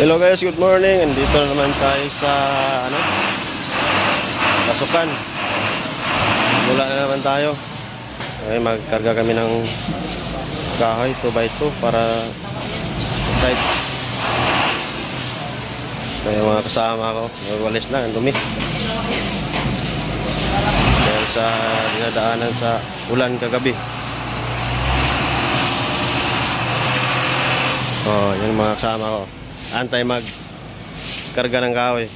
Hello guys, good morning. Andito naman tayo sa pasukan. Mula na naman tayo. Okay, magkarga kami ng kahoy 2x2 para site. So, yung mga kasama ko, nagwalis lang, ang dumi. Dahil sa dinadaanan sa ulan kagabi. Oh, yung mga kasama ko. Antay magkarga ng kahoy.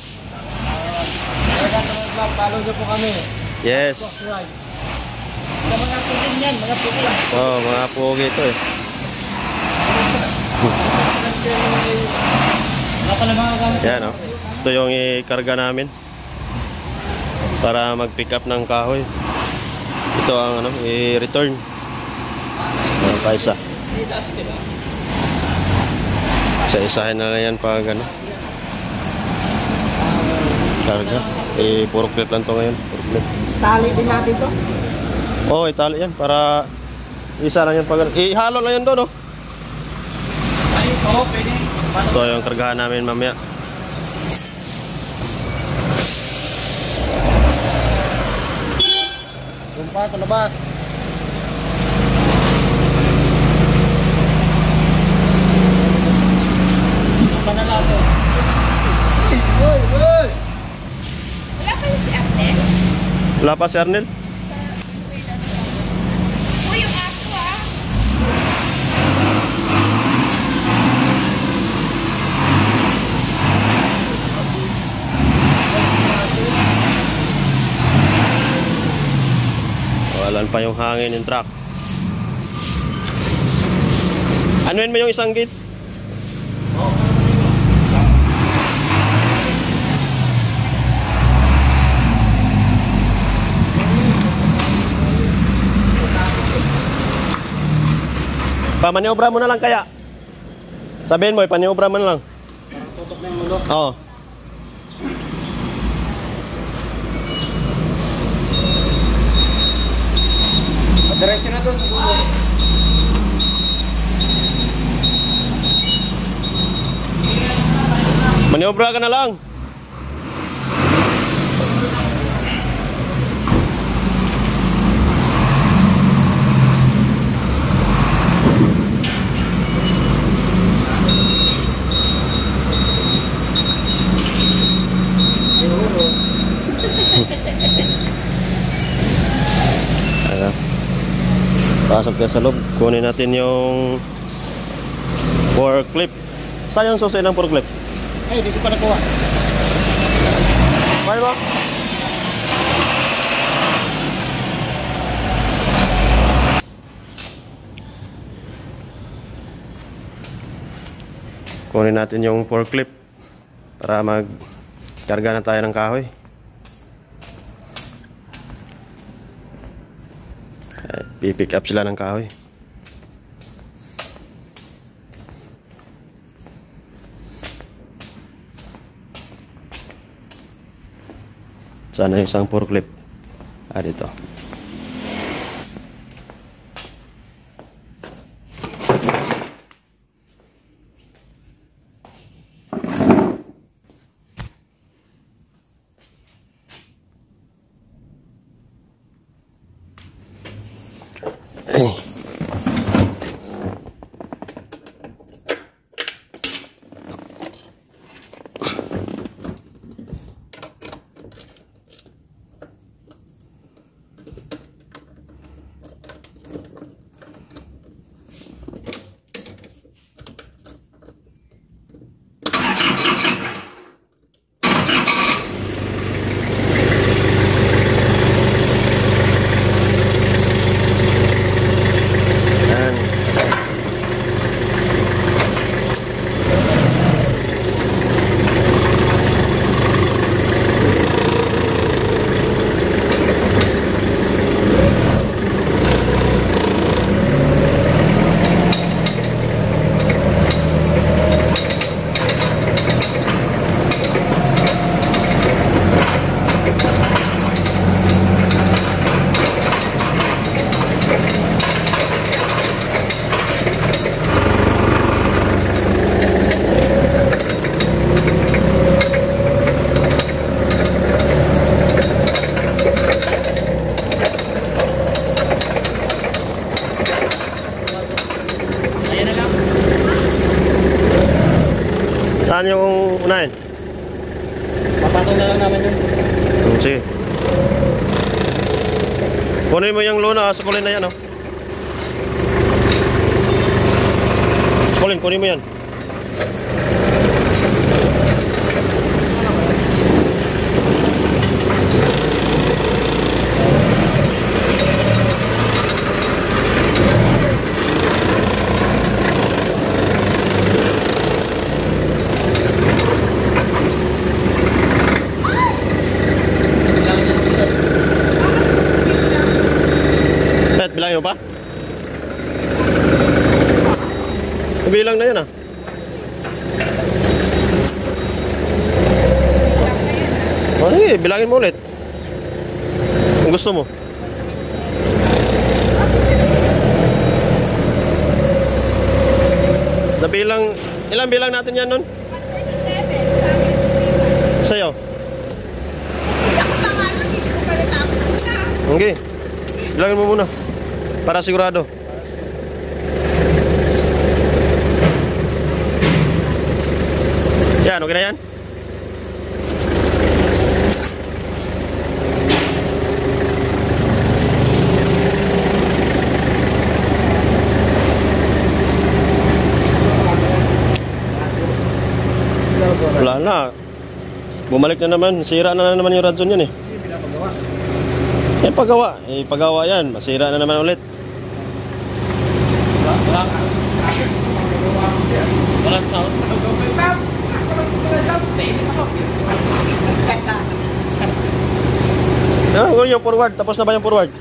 Karga ng vlog, follow nyo po kami. Yes. Subscribe. Mga pugi yan, mga pugi. Oh, mga pugi ito eh. Yan oh. Ito yung ikarga namin para mag-pick up ng kahoy. Ito ang i-return. Paisa. Isa-isahin na yan pag karga. Puro clip lang to ngayon. Tali din natin to. Oo, itali yan para isa lang yan pag ihalo lang yan doon, oh. Ay, oo, pwede. Ito yung kargahan namin mamaya. Lumpa sa labas. Panalado. Hoy, hoy. Wala kayo si Arnel? Wala pa si Arnel? Uy, yung aso ah. Walan pa yung hangin yung truck. Anuin mo yung isang gate? Pamaniobra mo na lang kaya. Sabihin mo, ipaniobra mo na lang. Tutok na yung mulo. Oo. Diretso na doon sa gulo. Maniobra ka na lang. Pasok ka sa loob. Kunin natin yung forklift. Saan yung susi ng forklift? Ay, dito pa nakuha. Mahal mo? Kunin natin yung forklift para magkarga na tayo ng kahoy. Pipick up sila ng kahoy. Sana yung isang forklift. Dito. Saan yung unahin? Papatong na lang namin yun. Sige. Kunin mo yung luna sa kulin na yan, oh. Kunin mo yan. Bilangin mo pa? Bilang na yun ah. O sige, bilangin mo ulit kung gusto mo. Nabilang, ilang bilang natin yan nun? 127. Sa'yo? Isa ko pa nga lang, hindi ko pala tapos na. Okay, bilangin mo muna para sigurado. Yan, okay na yan? Wala na. Bumalik na naman. Sira na naman yung radyon yan eh. Pagawa yan. Masira na naman ulit. Walang sound. Yung forward. Tapos na ba yung forward?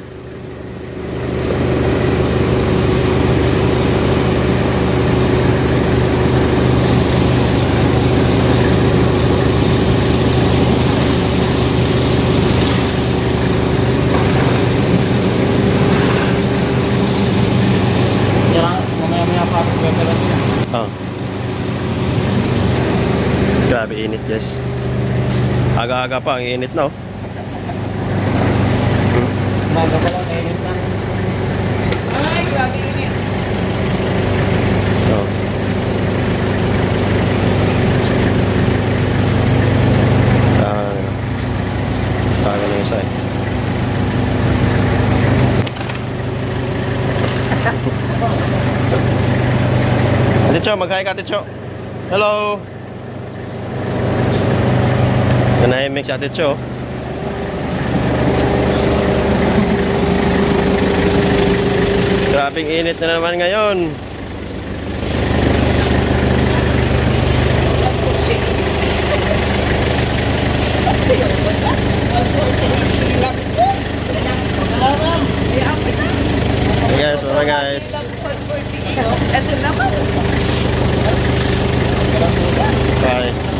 Mamaya-maya pa. Oh. Grabe init guys. Aga-aga pa. Ang init na oh. Maga pa lang, init na. Ay, grabe init. Oh. Taga na yung isa eh. Ate Cho, mag-hi ka Ate Cho. Hello. Nanahimik si Ate Cho. Grabing init na naman ngayon. Hey guys, wala guys. Ito naman. Bye.